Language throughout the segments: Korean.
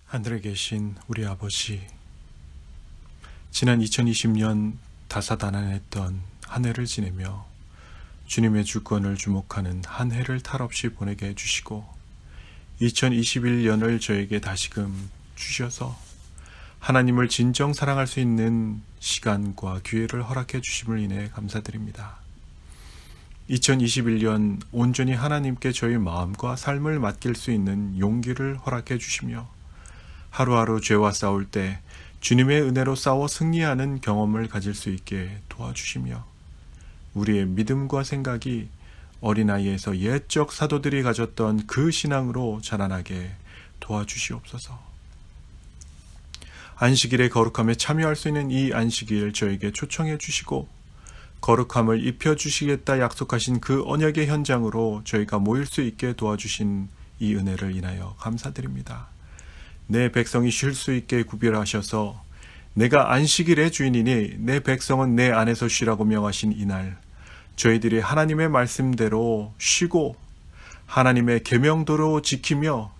하늘에 계신 우리 아버지, 지난 2020년 다사다난했던 한 해를 지내며 주님의 주권을 주목하는 한 해를 탈없이 보내게 해주시고 2021년을 저에게 다시금 주셔서 하나님을 진정 사랑할 수 있는 시간과 기회를 허락해 주심을 인해 감사드립니다. 2021년 온전히 하나님께 저희 마음과 삶을 맡길 수 있는 용기를 허락해 주시며 하루하루 죄와 싸울 때 주님의 은혜로 싸워 승리하는 경험을 가질 수 있게 도와주시며 우리의 믿음과 생각이 어린아이에서 옛적 사도들이 가졌던 그 신앙으로 자라나게 도와주시옵소서. 안식일의 거룩함에 참여할 수 있는 이 안식일 저에게 초청해 주시고 거룩함을 입혀주시겠다 약속하신 그 언약의 현장으로 저희가 모일 수 있게 도와주신 이 은혜를 인하여 감사드립니다. 내 백성이 쉴 수 있게 구별하셔서 내가 안식일의 주인이니 내 백성은 내 안에서 쉬라고 명하신 이날 저희들이 하나님의 말씀대로 쉬고 하나님의 계명도로 지키며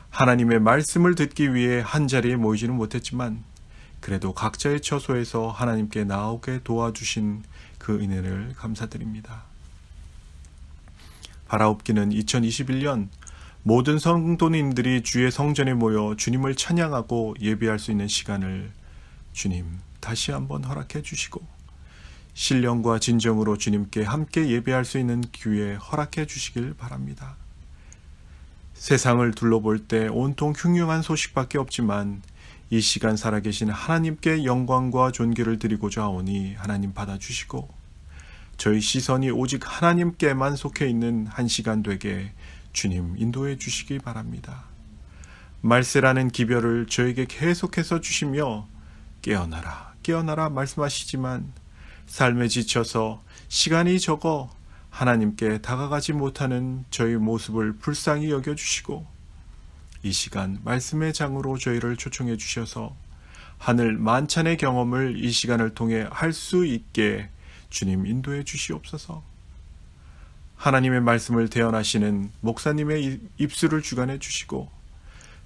하나님의 말씀을 듣기 위해 한자리에 모이지는 못했지만 그래도 각자의 처소에서 하나님께 나오게 도와주신 그 은혜를 감사드립니다. 바라옵기는 2021년 모든 성도님들이 주의 성전에 모여 주님을 찬양하고 예배할 수 있는 시간을 주님 다시 한번 허락해 주시고 신령과 진정으로 주님께 함께 예배할 수 있는 기회 허락해 주시길 바랍니다. 세상을 둘러볼 때 온통 흉흉한 소식밖에 없지만 이 시간 살아계신 하나님께 영광과 존귀를 드리고자 하오니 하나님 받아주시고 저희 시선이 오직 하나님께만 속해 있는 한 시간 되게 주님 인도해 주시기 바랍니다. 말세라는 기별을 저에게 계속해서 주시며 깨어나라 깨어나라 말씀하시지만 삶에 지쳐서 시간이 적어 하나님께 다가가지 못하는 저희 모습을 불쌍히 여겨주시고 이 시간 말씀의 장으로 저희를 초청해 주셔서 하늘 만찬의 경험을 이 시간을 통해 할 수 있게 주님 인도해 주시옵소서. 하나님의 말씀을 대언하시는 목사님의 입술을 주관해 주시고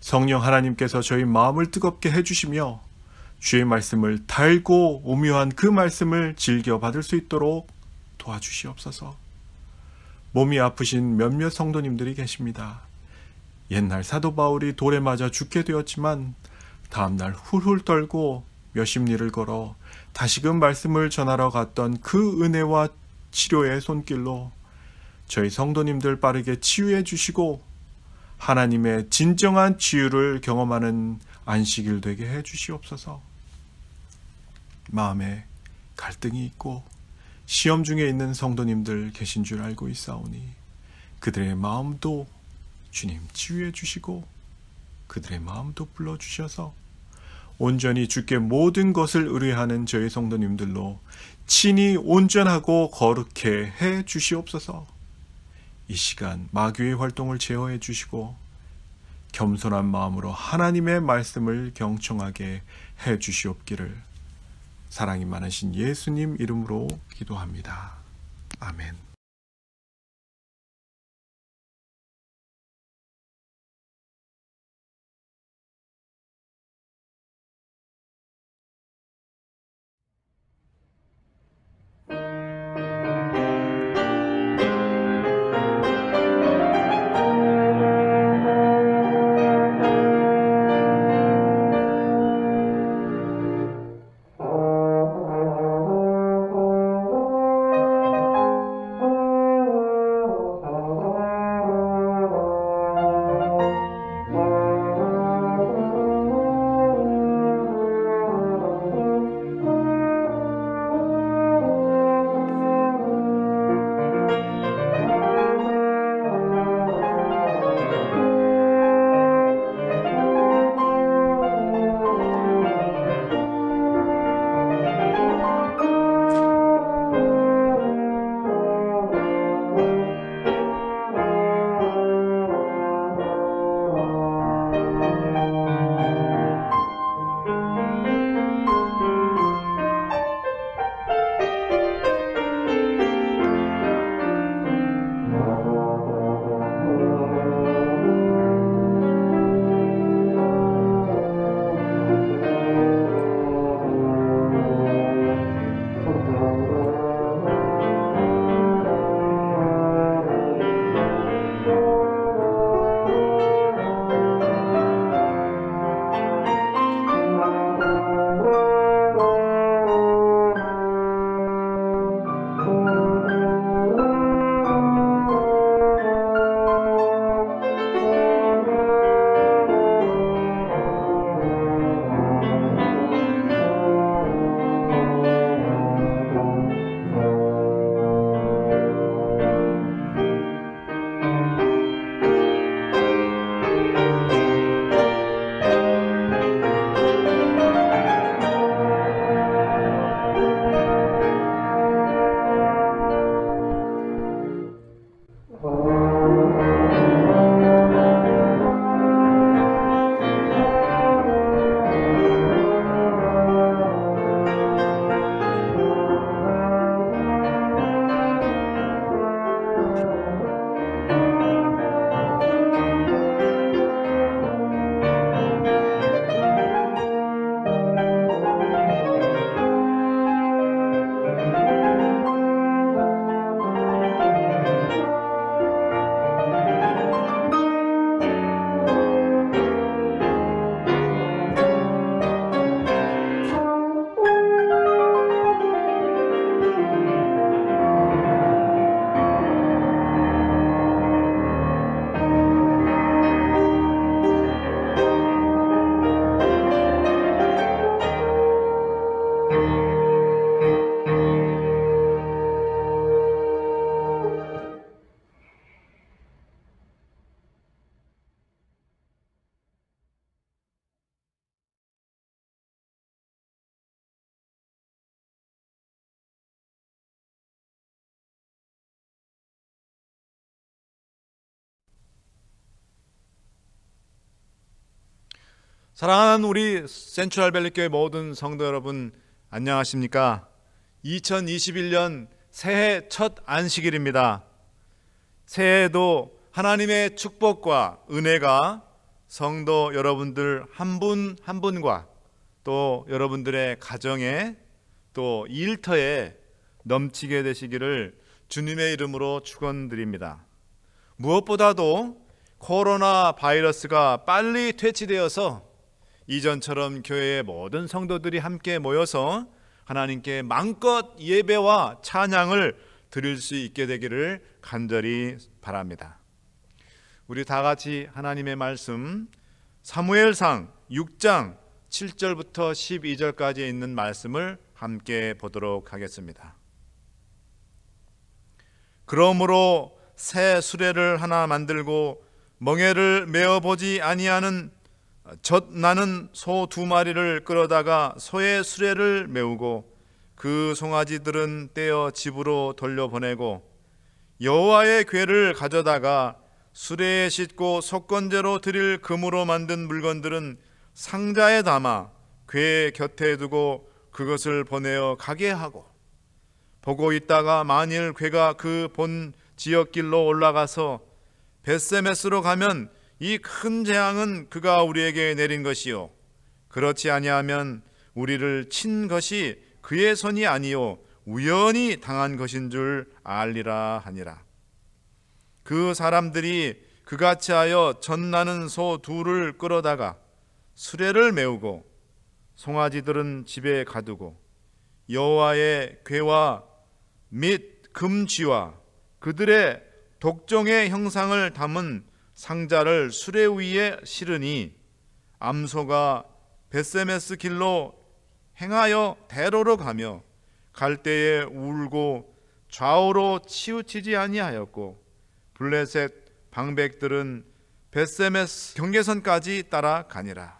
성령 하나님께서 저희 마음을 뜨겁게 해주시며 주의 말씀을 달고 오묘한 그 말씀을 즐겨 받을 수 있도록 도와주시옵소서. 몸이 아프신 몇몇 성도님들이 계십니다. 옛날 사도 바울이 돌에 맞아 죽게 되었지만 다음날 훌훌 떨고 몇십 리를 걸어 다시금 말씀을 전하러 갔던 그 은혜와 치료의 손길로 저희 성도님들 빠르게 치유해 주시고 하나님의 진정한 치유를 경험하는 안식일 되게 해 주시옵소서. 마음에 갈등이 있고 시험 중에 있는 성도님들 계신 줄 알고 있사오니 그들의 마음도 주님 치유해 주시고 그들의 마음도 불러주셔서 온전히 주께 모든 것을 의뢰하는 저희 성도님들로 친히 온전하고 거룩해 해 주시옵소서. 이 시간 마귀의 활동을 제어해 주시고 겸손한 마음으로 하나님의 말씀을 경청하게 해 주시옵기를 사랑이 많으신 예수님 이름으로 기도합니다. 아멘. 사랑하는 우리 센트럴밸리교회 모든 성도 여러분, 안녕하십니까? 2021년 새해 첫 안식일입니다. 새해에도 하나님의 축복과 은혜가 성도 여러분들 한 분 한 분과 또 여러분들의 가정에 또 일터에 넘치게 되시기를 주님의 이름으로 축원드립니다. 무엇보다도 코로나 바이러스가 빨리 퇴치되어서 이전처럼 교회의 모든 성도들이 함께 모여서 하나님께 마음껏 예배와 찬양을 드릴 수 있게 되기를 간절히 바랍니다. 우리 다 같이 하나님의 말씀 사무엘상 6장 7절부터 12절까지 있는 말씀을 함께 보도록 하겠습니다. 그러므로 새 수레를 하나 만들고 멍에를 메어보지 아니하는 젖나는 소 2마리를 끌어다가 소의 수레를 메우고 그 송아지들은 떼어 집으로 돌려보내고 여호와의 궤를 가져다가 수레에 싣고 속건제로 드릴 금으로 만든 물건들은 상자에 담아 궤 곁에 두고 그것을 보내어 가게 하고 보고 있다가 만일 궤가 그 본 지역길로 올라가서 벳세메스로 가면 이 큰 재앙은 그가 우리에게 내린 것이요 그렇지 아니하면 우리를 친 것이 그의 손이 아니요 우연히 당한 것인 줄 알리라 하니라. 그 사람들이 그같이 하여 젖나는 소 2를 끌어다가 수레를 메우고 송아지들은 집에 가두고 여호와의 궤와 및 금쥐와 그들의 독종의 형상을 담은 상자를 수레 위에 실으니 암소가 벳세메스 길로 행하여 대로로 가며 갈 때에 울고 좌우로 치우치지 아니하였고 블레셋 방백들은 벳세메스 경계선까지 따라가니라.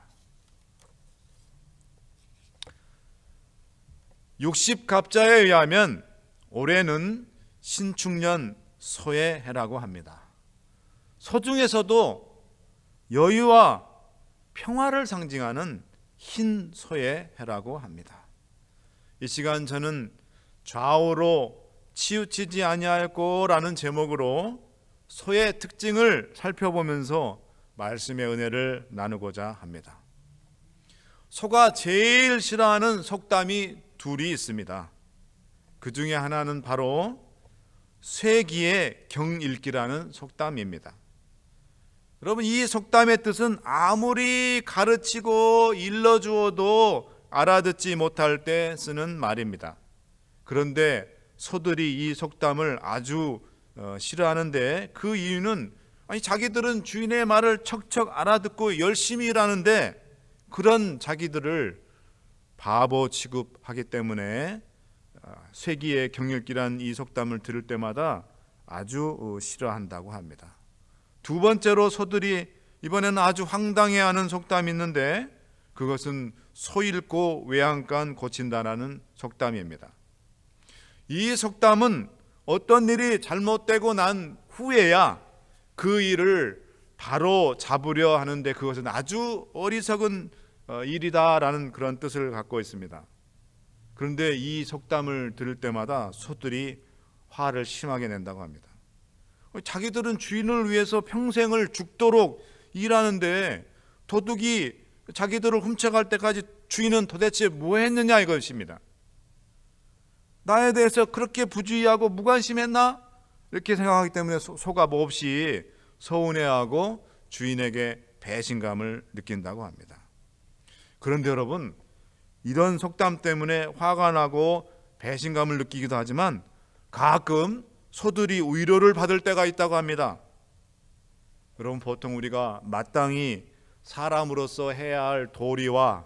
60갑자에 의하면 올해는 신축년 소의 해라고 합니다. 소 중에서도 여유와 평화를 상징하는 흰 소의 해라고 합니다. 이 시간 저는 좌우로 치우치지 아니하였고라는 제목으로 소의 특징을 살펴보면서 말씀의 은혜를 나누고자 합니다. 소가 제일 싫어하는 속담이 둘이 있습니다. 그 중에 하나는 바로 쇠기의 경읽기라는 속담입니다. 여러분, 이 속담의 뜻은 아무리 가르치고 일러주어도 알아듣지 못할 때 쓰는 말입니다. 그런데 소들이 이 속담을 아주 싫어하는데 그 이유는 자기들은 주인의 말을 척척 알아듣고 열심히 일하는데 그런 자기들을 바보 취급하기 때문에 쇠기의 경읽기란 이 속담을 들을 때마다 아주 싫어한다고 합니다. 두 번째로 소들이 이번에는 아주 황당해하는 속담이 있는데 그것은 소 잃고 외양간 고친다라는 속담입니다. 이 속담은 어떤 일이 잘못되고 난 후에야 그 일을 바로 잡으려 하는데 그것은 아주 어리석은 일이다라는 그런 뜻을 갖고 있습니다. 그런데 이 속담을 들을 때마다 소들이 화를 심하게 낸다고 합니다. 자기들은 주인을 위해서 평생을 죽도록 일하는데 도둑이 자기들을 훔쳐갈 때까지 주인은 도대체 뭐 했느냐 이것입니다. 나에 대해서 그렇게 부주의하고 무관심했나? 이렇게 생각하기 때문에 소가 몹시 서운해하고 주인에게 배신감을 느낀다고 합니다. 그런데 여러분, 이런 속담 때문에 화가 나고 배신감을 느끼기도 하지만 가끔 소들이 위로를 받을 때가 있다고 합니다. 여러분, 보통 우리가 마땅히 사람으로서 해야 할 도리와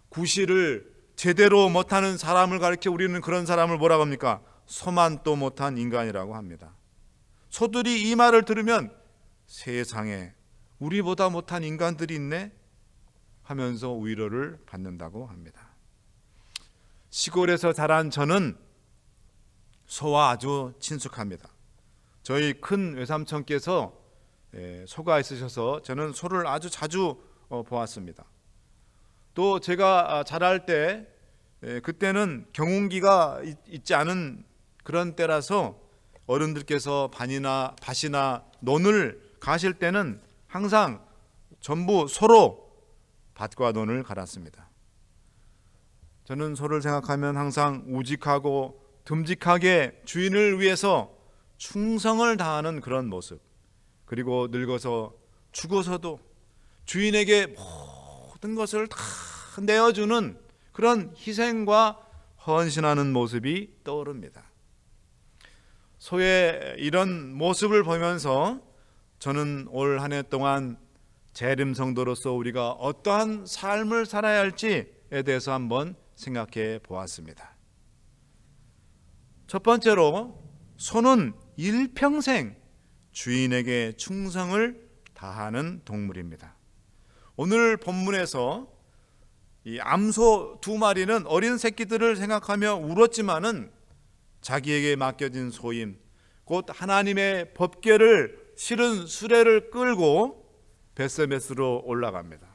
구실을 제대로 못하는 사람을 가리켜 우리는 그런 사람을 뭐라고 합니까? 소만도 못한 인간이라고 합니다. 소들이 이 말을 들으면 세상에 우리보다 못한 인간들이 있네 하면서 위로를 받는다고 합니다. 시골에서 자란 저는 소와 아주 친숙합니다. 저희 큰 외삼촌께서 소가 있으셔서 저는 소를 아주 자주 보았습니다. 또 제가 자랄 때 그때는 경운기가 있지 않은 그런 때라서 어른들께서 밭이나 논을 가실 때는 항상 전부 소로 밭과 논을 갈았습니다. 저는 소를 생각하면 항상 우직하고 듬직하게 주인을 위해서 충성을 다하는 그런 모습, 그리고 늙어서 죽어서도 주인에게 모든 것을 다 내어주는 그런 희생과 헌신하는 모습이 떠오릅니다. 소의 이런 모습을 보면서 저는 올 한 해 동안 재림 성도로서 우리가 어떠한 삶을 살아야 할지에 대해서 한번 생각해 보았습니다. 첫 번째로, 소는 일평생 주인에게 충성을 다하는 동물입니다. 오늘 본문에서 이 암소 2마리는 어린 새끼들을 생각하며 울었지만은 자기에게 맡겨진 소임, 곧 하나님의 법궤를 실은 수레를 끌고 벳세메스로 올라갑니다.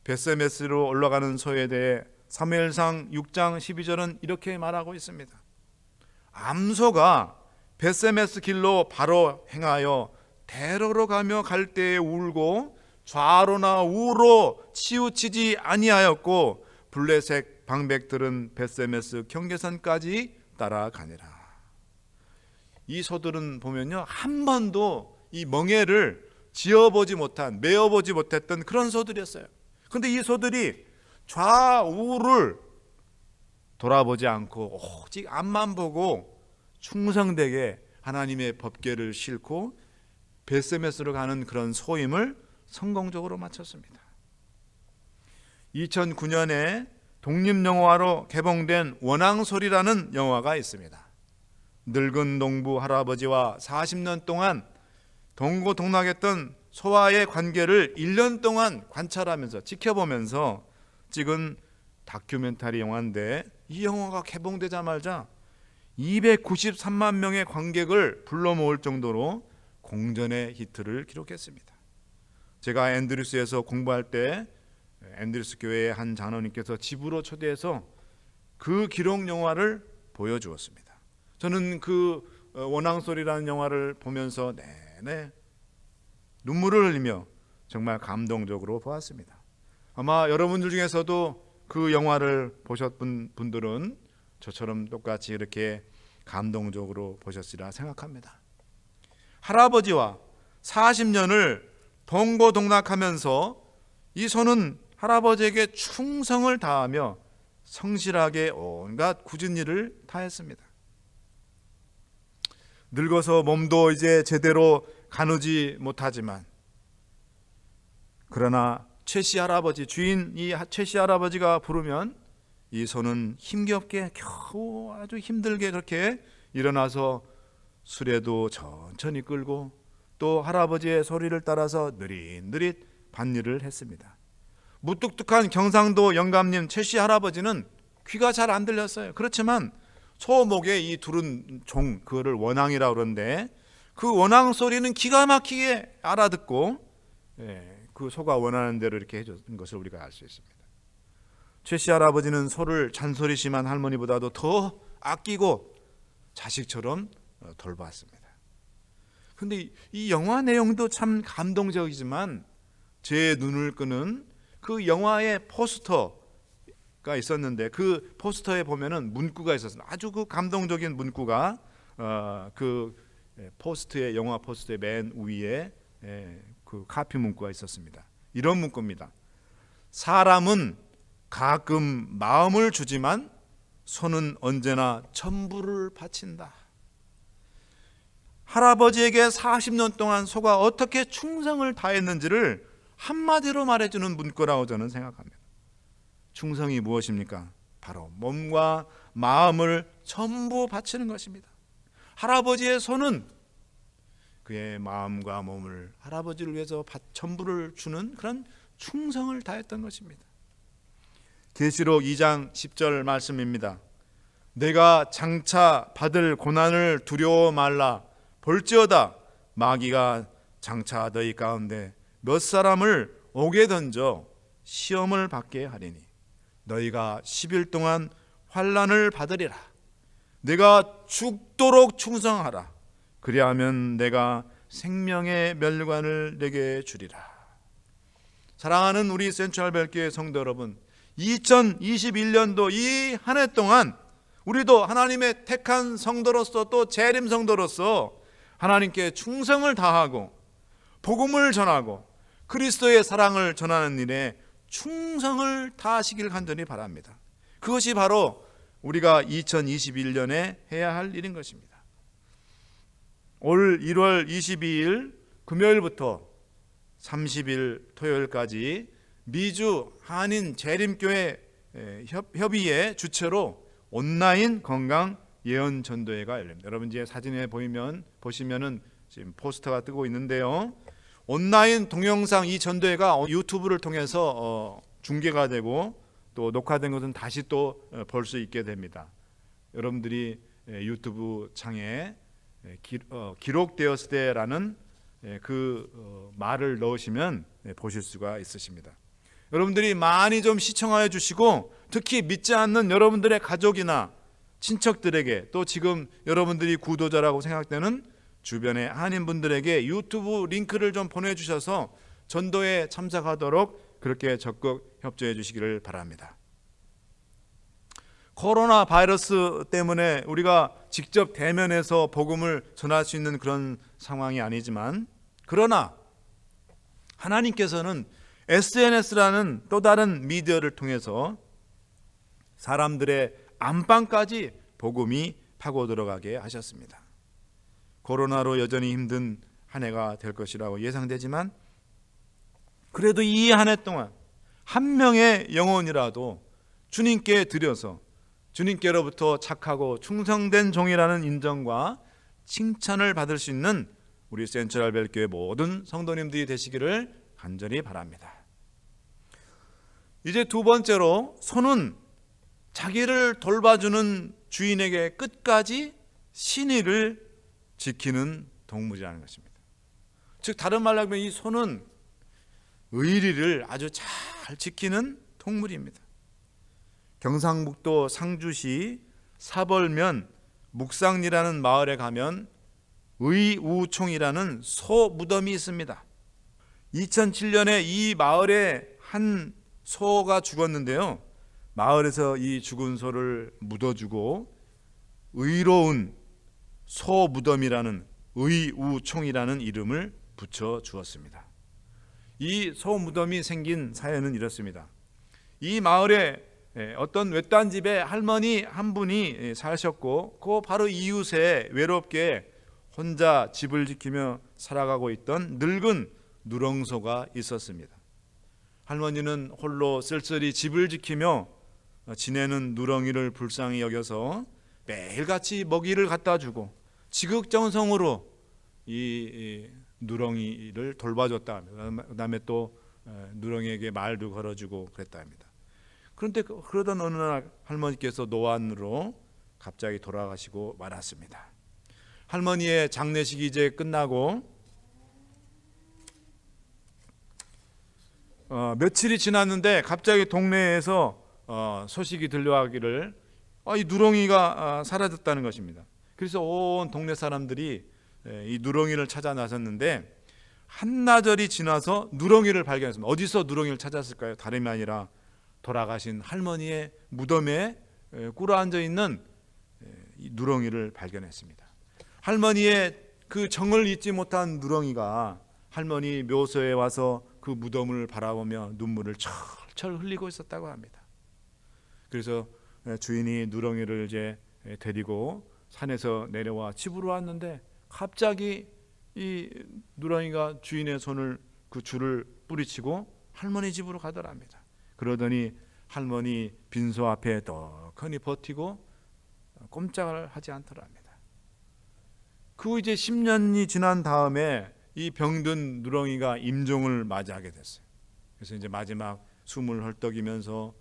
벳세메스로 올라가는 소에 대해 사무엘상 6장 12절은 이렇게 말하고 있습니다. 암소가 벳세메스 길로 바로 행하여 대로로 가며 갈 때에 울고 좌로나 우로 치우치지 아니하였고 블레셋 방백들은 벳세메스 경계선까지 따라가니라. 이 소들은 보면요, 한 번도 이 멍에를 지어보지 못한, 메어보지 못했던 그런 소들이었어요. 그런데 이 소들이 좌우를 돌아보지 않고 오직 앞만 보고 충성되게 하나님의 법궤를 싣고 벳세메스로 가는 그런 소임을 성공적으로 마쳤습니다. 2009년에 독립영화로 개봉된 원앙소리라는 영화가 있습니다. 늙은 농부 할아버지와 40년 동안 동고동락했던 소와의 관계를 1년 동안 관찰하면서 지켜보면서 찍은 다큐멘터리 영화인데, 이 영화가 개봉되자마자 293만 명의 관객을 불러 모을 정도로 공전의 히트를 기록했습니다. 제가 앤드루스에서 공부할 때 앤드루스 교회의 한 장로님께서 집으로 초대해서 그 기록 영화를 보여주었습니다. 저는 그 원앙소리라는 영화를 보면서 내내 눈물을 흘리며 정말 감동적으로 보았습니다. 아마 여러분들 중에서도 그 영화를 보셨던 분들은 저처럼 똑같이 이렇게 감동적으로 보셨으리라 생각합니다. 할아버지와 40년을 동고동락하면서 이 소는 할아버지에게 충성을 다하며 성실하게 온갖 굳은 일을 다했습니다. 늙어서 몸도 이제 제대로 가누지 못하지만, 그러나 최씨 할아버지, 주인 이 최씨 할아버지가 부르면 이 소는 힘겹게 겨우 아주 힘들게 그렇게 일어나서 수레도 천천히 끌고 또 할아버지의 소리를 따라서 느릿느릿 밭일을 했습니다. 무뚝뚝한 경상도 영감님 최씨 할아버지는 귀가 잘 안 들렸어요. 그렇지만 소 목에 이 두른 종, 그거를 원앙이라고 그러는데 그 원앙 소리는 기가 막히게 알아듣고 그 소가 원하는 대로 이렇게 해줬던 것을 우리가 알 수 있습니다. 최씨 할아버지는 소를 잔소리 심한 할머니보다도 더 아끼고 자식처럼 돌봤습니다. 그런데 이 영화 내용도 참 감동적이지만 제 눈을 끄는 그 영화의 포스터가 있었는데, 그 포스터에 보면은 문구가 있었어요. 아주 그 감동적인 문구가 그 포스트의, 영화 포스트의 맨 위에 그 카피 문구가 있었습니다. 이런 문구입니다. 사람은 가끔 마음을 주지만 소는 언제나 전부를 바친다. 할아버지에게 40년 동안 소가 어떻게 충성을 다했는지를 한마디로 말해주는 문구라고 저는 생각합니다. 충성이 무엇입니까? 바로 몸과 마음을 전부 바치는 것입니다. 할아버지의 소는 그의 마음과 몸을 할아버지를 위해서 전부를 주는 그런 충성을 다했던 것입니다. 계시록 2장 10절 말씀입니다. 내가 장차 받을 고난을 두려워 말라. 볼지어다 마귀가 장차 너희 가운데 몇 사람을 옥에 던져 시험을 받게 하리니 너희가 10일 동안 환난을 받으리라. 내가 죽도록 충성하라. 그리하면 내가 생명의 멸관을 내게 주리라. 사랑하는 우리 센트럴벨교회 성도 여러분, 2021년도 이 한 해 동안 우리도 하나님의 택한 성도로서 또 재림 성도로서 하나님께 충성을 다하고 복음을 전하고 그리스도의 사랑을 전하는 일에 충성을 다하시길 간절히 바랍니다. 그것이 바로 우리가 2021년에 해야 할 일인 것입니다. 올 1월 22일 금요일부터 30일 토요일까지 미주 한인 재림교회 협의회 주최로 온라인 건강 예언 전도회가 열립니다. 여러분 이제 사진에 보시면은 지금 포스터가 뜨고 있는데요. 온라인 동영상 이 전도회가 유튜브를 통해서 중계가 되고 또 녹화된 것은 다시 또 볼 수 있게 됩니다. 여러분들이 유튜브 창에 기록되었을 때라는 그 말을 넣으시면 보실 수가 있으십니다. 여러분들이 많이 좀 시청하여 주시고 특히 믿지 않는 여러분들의 가족이나 친척들에게 또 지금 여러분들이 구도자라고 생각되는 주변의 한인분들에게 유튜브 링크를 좀 보내주셔서 전도에 참석하도록 그렇게 적극 협조해 주시기를 바랍니다. 코로나 바이러스 때문에 우리가 직접 대면해서 복음을 전할 수 있는 그런 상황이 아니지만 그러나 하나님께서는 SNS라는 또 다른 미디어를 통해서 사람들의 안방까지 복음이 파고 들어가게 하셨습니다. 코로나로 여전히 힘든 한 해가 될 것이라고 예상되지만 그래도 이 한 해 동안 한 명의 영혼이라도 주님께 드려서 주님께로부터 착하고 충성된 종이라는 인정과 칭찬을 받을 수 있는 우리 센트럴벨교회 모든 성도님들이 되시기를 간절히 바랍니다. 이제 두 번째로 손은 자기를 돌봐주는 주인에게 끝까지 신의를 지키는 동물이라는 것입니다. 즉 다른 말로 하면 이 손은 의리를 아주 잘 지키는 동물입니다. 경상북도 상주시 사벌면 묵상리라는 마을에 가면 의우총이라는 소 무덤이 있습니다. 2007년에 이 마을에 한 소가 죽었는데요. 마을에서 이 죽은 소를 묻어주고 의로운 소 무덤이라는 의우총이라는 이름을 붙여 주었습니다. 이 소 무덤이 생긴 사연은 이렇습니다. 이 마을에 어떤 외딴 집에 할머니 한 분이 사셨고 그 바로 이웃에 외롭게 혼자 집을 지키며 살아가고 있던 늙은 누렁소가 있었습니다. 할머니는 홀로 쓸쓸히 집을 지키며 지내는 누렁이를 불쌍히 여겨서 매일같이 먹이를 갖다 주고 지극정성으로 이 누렁이를 돌봐줬다 합니다. 그 다음에 또 누렁이에게 말도 걸어주고 그랬다 합니다. 그런데 그러던 어느 날 할머니께서 노안으로 갑자기 돌아가시고 말았습니다. 할머니의 장례식이 이제 끝나고 며칠이 지났는데 갑자기 동네에서 소식이 들려가기를 이 누렁이가 사라졌다는 것입니다. 그래서 온 동네 사람들이 이 누렁이를 찾아 나섰는데 한나절이 지나서 누렁이를 발견했습니다. 어디서 누렁이를 찾았을까요? 다름이 아니라 돌아가신 할머니의 무덤에 꿇어앉아 있는 이 누렁이를 발견했습니다. 할머니의 그 정을 잊지 못한 누렁이가 할머니 묘소에 와서 그 무덤을 바라보며 눈물을 철철 흘리고 있었다고 합니다. 그래서 주인이 누렁이를 이제 데리고 산에서 내려와 집으로 왔는데 갑자기 이 누렁이가 주인의 손을 그 줄을 뿌리치고 할머니 집으로 가더랍니다. 그러더니 할머니 빈소 앞에 떡하니 버티고 꼼짝을 하지 않더랍니다. 그 이제 10년이 지난 다음에 이 병든 누렁이가 임종을 맞이하게 됐어요. 그래서 이제 마지막 숨을 헐떡이면서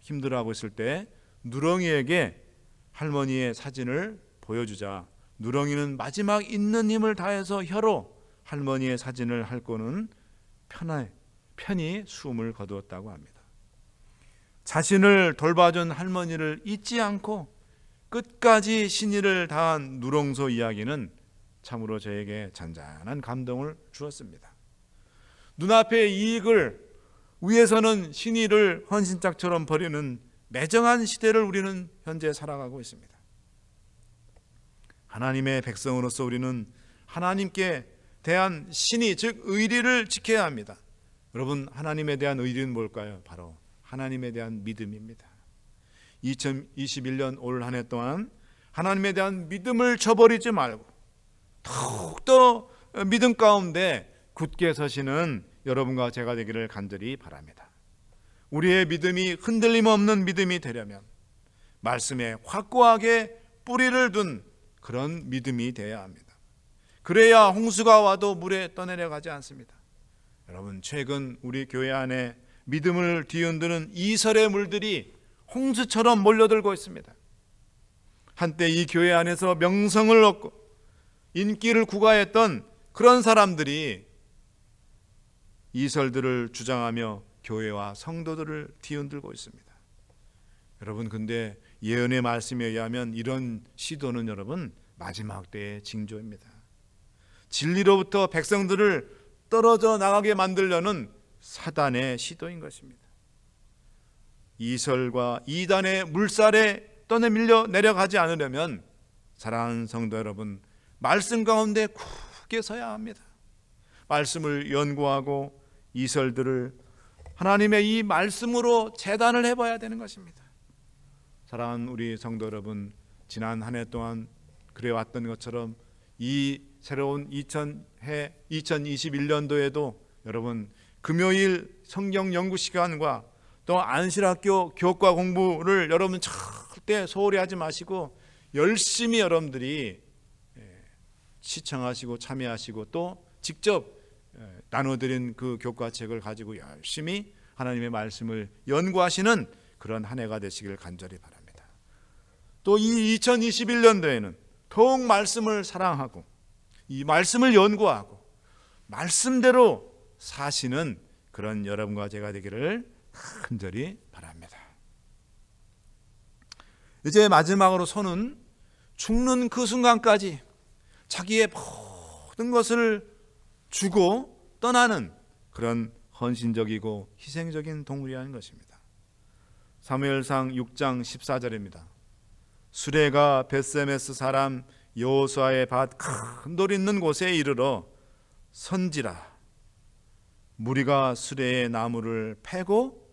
힘들어하고 있을 때 누렁이에게 할머니의 사진을 보여주자 누렁이는 마지막 있는 힘을 다해서 혀로 할머니의 사진을 핥고는 편히 숨을 거두었다고 합니다. 자신을 돌봐준 할머니를 잊지 않고 끝까지 신의를 다한 누렁소 이야기는 참으로 저에게 잔잔한 감동을 주었습니다. 눈앞의 이익을 위해서는 신의를 헌신짝처럼 버리는 매정한 시대를 우리는 현재 살아가고 있습니다. 하나님의 백성으로서 우리는 하나님께 대한 신의, 즉 의리를 지켜야 합니다. 여러분, 하나님에 대한 의리는 뭘까요? 바로 하나님에 대한 믿음입니다. 2021년 올 한 해 동안 하나님에 대한 믿음을 저버리지 말고 더욱더 믿음 가운데 굳게 서시는 여러분과 제가 되기를 간절히 바랍니다. 우리의 믿음이 흔들림 없는 믿음이 되려면 말씀에 확고하게 뿌리를 둔 그런 믿음이 되어야 합니다. 그래야 홍수가 와도 물에 떠내려가지 않습니다. 여러분, 최근 우리 교회 안에 믿음을 뒤흔드는 이설의 물들이 홍수처럼 몰려들고 있습니다. 한때 이 교회 안에서 명성을 얻고 인기를 구가했던 그런 사람들이 이설들을 주장하며 교회와 성도들을 뒤흔들고 있습니다. 여러분, 근데 예언의 말씀에 의하면 이런 시도는 여러분 마지막 때의 징조입니다. 진리로부터 백성들을 떨어져 나가게 만들려는 사단의 시도인 것입니다. 이설과 이단의 물살에 떠내밀려 내려가지 않으려면 사랑하는 성도 여러분, 말씀 가운데 굳게 서야 합니다. 말씀을 연구하고 이설들을 하나님의 이 말씀으로 재단을 해봐야 되는 것입니다. 사랑하는 우리 성도 여러분, 지난 한 해 동안 그래왔던 것처럼 이 새로운 2021년도에도 여러분 금요일 성경 연구 시간과 또 안실학교 교과 공부를 여러분 절대 소홀히 하지 마시고 열심히 여러분들이 시청하시고 참여하시고 또 직접 나눠드린 그 교과책을 가지고 열심히 하나님의 말씀을 연구하시는 그런 한 해가 되시길 간절히 바랍니다. 또 이 2021년도에는 더욱 말씀을 사랑하고 이 말씀을 연구하고 말씀대로 사시는 그런 여러분과 제가 되기를 간절히 바랍니다. 이제 마지막으로 손은 죽는 그 순간까지 자기의 모든 것을 주고 떠나는 그런 헌신적이고 희생적인 동물이라는 것입니다. 사무엘상 6장 14절입니다. 수레가 벳세메스 사람 여호수아의 밭 큰 돌 있는 곳에 이르러 선지라. 무리가 수레의 나무를 패고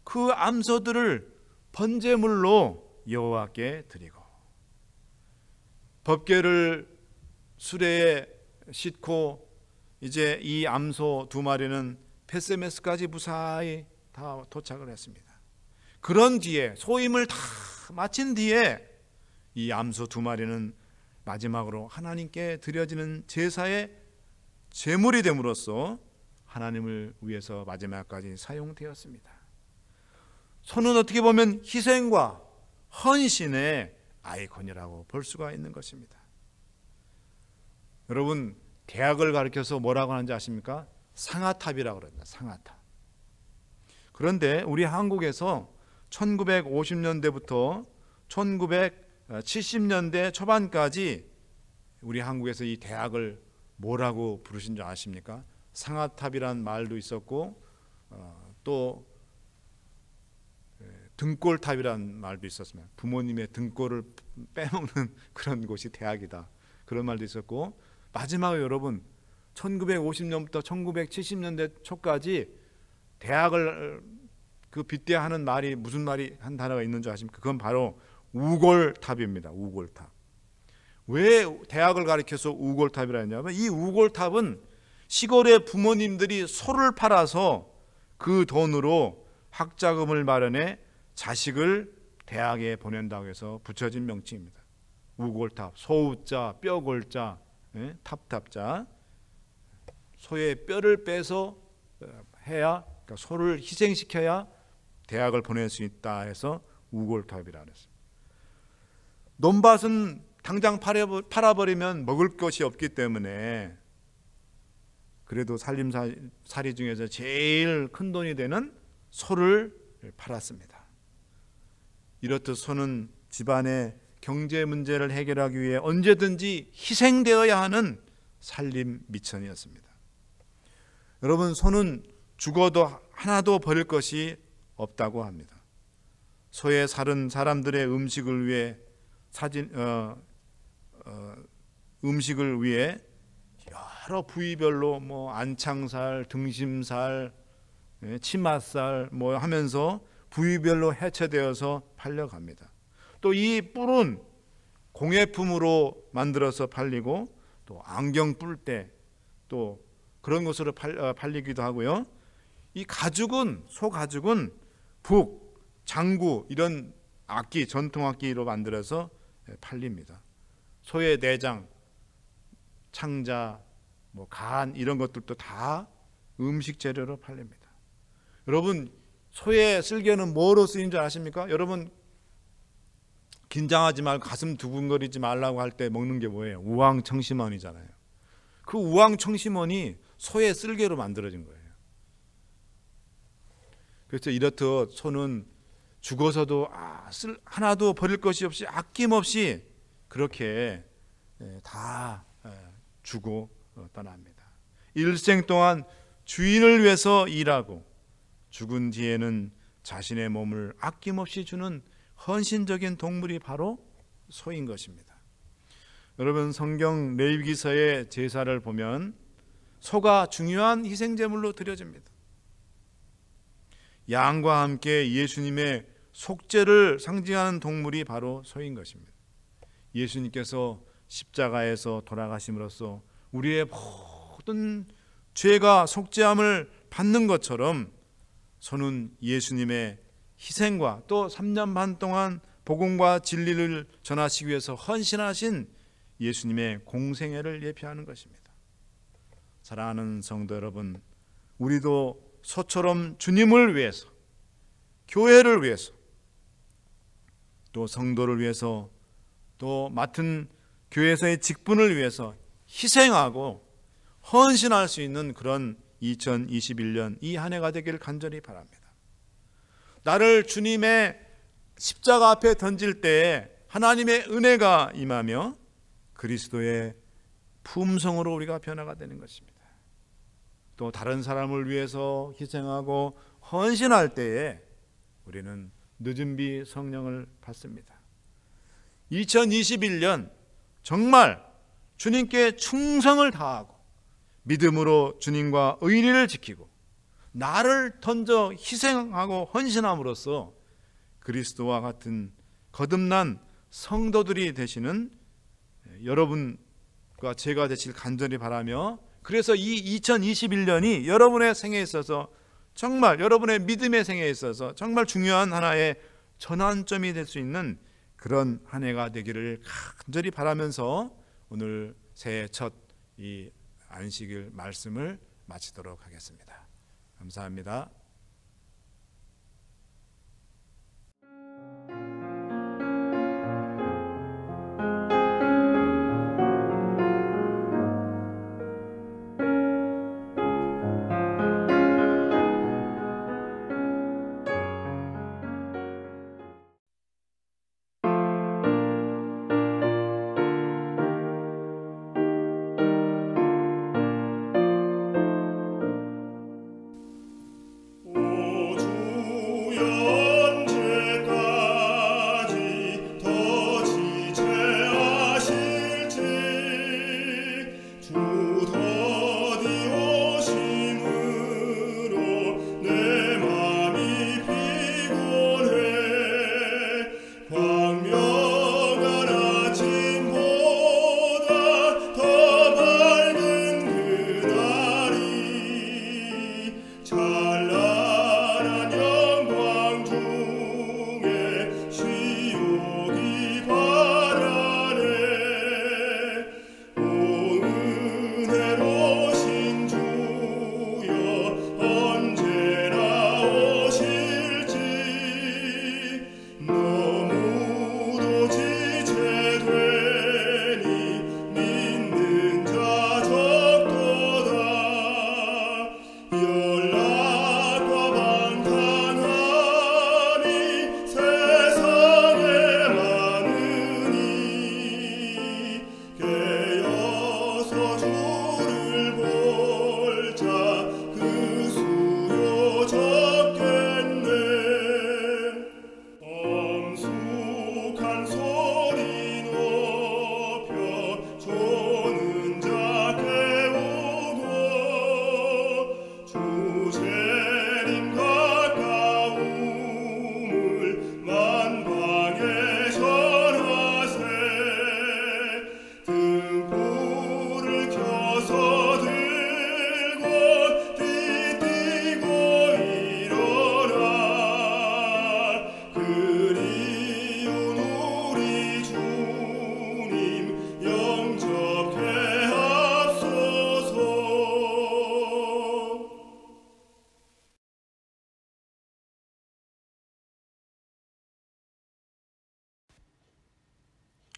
그 암소들을 번제물로 여호와께 드리고 법궤를 수레에 싣고 이제 이 암소 두 마리는 벳세메스까지 무사히 다 도착을 했습니다. 그런 뒤에 소임을 다 마친 뒤에 이 암소 두 마리는 마지막으로 하나님께 드려지는 제사의 제물이 됨으로써 하나님을 위해서 마지막까지 사용되었습니다. 소는 어떻게 보면 희생과 헌신의 아이콘이라고 볼 수가 있는 것입니다. 여러분, 대학을 가르쳐서 뭐라고 하는지 아십니까? 상아탑이라고 그럽니다. 상아탑. 그런데 우리 한국에서 1950년대부터 1970년대 초반까지 우리 한국에서 이 대학을 뭐라고 부르신 줄 아십니까? 상아탑이란 말도 있었고 또 등골탑이란 말도 있었습니다. 부모님의 등골을 빼먹는 그런 곳이 대학이다. 그런 말도 있었고 마지막에 여러분 1950년부터 1970년대 초까지 대학을 그 빗대하는 말이 무슨 말이 한 단어가 있는 줄 아십니까? 그건 바로 우골탑입니다. 우골탑. 왜 대학을 가리켜서 우골탑이라 했냐면 이 우골탑은 시골의 부모님들이 소를 팔아서 그 돈으로 학자금을 마련해 자식을 대학에 보낸다고 해서 붙여진 명칭입니다. 우골탑, 소우자, 뼈골자, 탑탑자. 소의 뼈를 빼서 해야, 그러니까 소를 희생시켜야 대학을 보낼 수 있다 해서 우골탑이라 그랬어요. 논밭은 당장 팔아버리면 먹을 것이 없기 때문에 그래도 살림살이 중에서 제일 큰 돈이 되는 소를 팔았습니다. 이렇듯 소는 집안의 경제 문제를 해결하기 위해 언제든지 희생되어야 하는 살림 미천이었습니다. 여러분, 소는 죽어도 하나도 버릴 것이 없다고 합니다. 소의 살은 사람들의 음식을 위해 음식을 위해 여러 부위별로 안창살, 등심살, 치맛살 하면서 부위별로 해체되어서 팔려갑니다. 또 이 뿔은 공예품으로 만들어서 팔리고 또 안경 뿔 때 또 그런 것으로 팔리기도 하고요. 이 가죽은, 소 가죽은 북, 장구 이런 악기, 전통 악기로 만들어서 팔립니다. 소의 내장, 창자, 간 이런 것들도 다 음식 재료로 팔립니다. 여러분, 소의 쓸개는 뭐로 쓰인 줄 아십니까? 여러분, 긴장하지 말고 가슴 두근거리지 말라고 할 때 먹는 게 뭐예요? 우황청심원이잖아요. 그 우황청심원이 소의 쓸개로 만들어진 거예요. 그래서 이렇듯 소는 죽어서도 하나도 버릴 것이 없이 아낌없이 그렇게 다 주고 떠납니다. 일생 동안 주인을 위해서 일하고 죽은 뒤에는 자신의 몸을 아낌없이 주는 헌신적인 동물이 바로 소인 것입니다. 여러분, 성경 레위기서의 제사를 보면 소가 중요한 희생제물로 드려집니다. 양과 함께 예수님의 속죄를 상징하는 동물이 바로 소인 것입니다. 예수님께서 십자가에서 돌아가심으로써 우리의 모든 죄가 속죄함을 받는 것처럼 소는 예수님의 희생과 또 3년 반 동안 복음과 진리를 전하시기 위해서 헌신하신 예수님의 공생애를 예표하는 것입니다. 사랑하는 성도 여러분, 우리도 소처럼 주님을 위해서, 교회를 위해서, 또 성도를 위해서, 또 맡은 교회에서의 직분을 위해서 희생하고 헌신할 수 있는 그런 2021년 이 한 해가 되기를 간절히 바랍니다. 나를 주님의 십자가 앞에 던질 때에 하나님의 은혜가 임하며 그리스도의 품성으로 우리가 변화가 되는 것입니다. 또 다른 사람을 위해서 희생하고 헌신할 때에 우리는 늦은 비 성령을 받습니다. 2021년 정말 주님께 충성을 다하고 믿음으로 주님과 의리를 지키고 나를 던져 희생하고 헌신함으로써 그리스도와 같은 거듭난 성도들이 되시는 여러분과 제가 되실 간절히 바라며, 그래서 이 2021년이 여러분의 생애에 있어서 정말 여러분의 믿음의 생애에 있어서 정말 중요한 하나의 전환점이 될 수 있는 그런 한 해가 되기를 간절히 바라면서 오늘 새해 첫 이 안식일 말씀을 마치도록 하겠습니다. 감사합니다.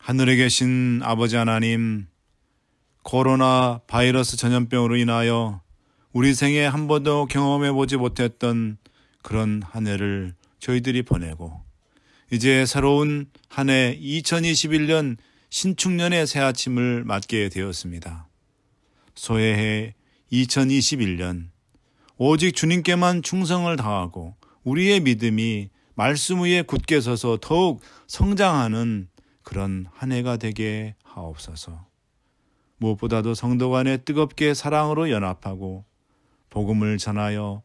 하늘에 계신 아버지 하나님, 코로나 바이러스 전염병으로 인하여 우리 생에 한 번도 경험해 보지 못했던 그런 한 해를 저희들이 보내고 이제 새로운 한 해 2021년 신축년의 새 아침을 맞게 되었습니다. 소해해 2021년 오직 주님께만 충성을 다하고 우리의 믿음이 말씀 위에 굳게 서서 더욱 성장하는 그런 한 해가 되게 하옵소서. 무엇보다도 성도 간에 뜨겁게 사랑으로 연합하고 복음을 전하여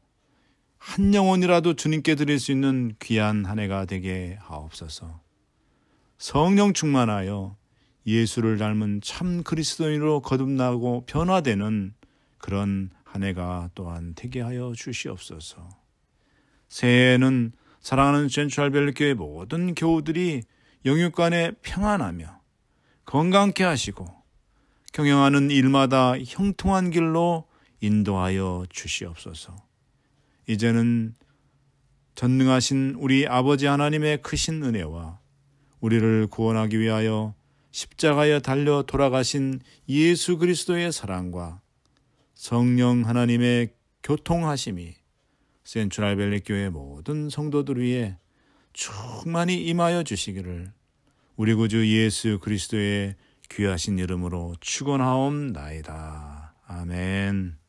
한 영혼이라도 주님께 드릴 수 있는 귀한 한 해가 되게 하옵소서. 성령 충만하여 예수를 닮은 참 그리스도인으로 거듭나고 변화되는 그런 한 해가 또한 되게 하여 주시옵소서. 새해에는 사랑하는 센트럴밸리교회 모든 교우들이 영육간에 평안하며 건강케 하시고 경영하는 일마다 형통한 길로 인도하여 주시옵소서. 이제는 전능하신 우리 아버지 하나님의 크신 은혜와 우리를 구원하기 위하여 십자가에 달려 돌아가신 예수 그리스도의 사랑과 성령 하나님의 교통하심이 센트럴밸리 교회 모든 성도들 위에 충만히 임하여 주시기를 우리 구주 예수 그리스도의 귀하신 이름으로 축원하옵나이다. 아멘.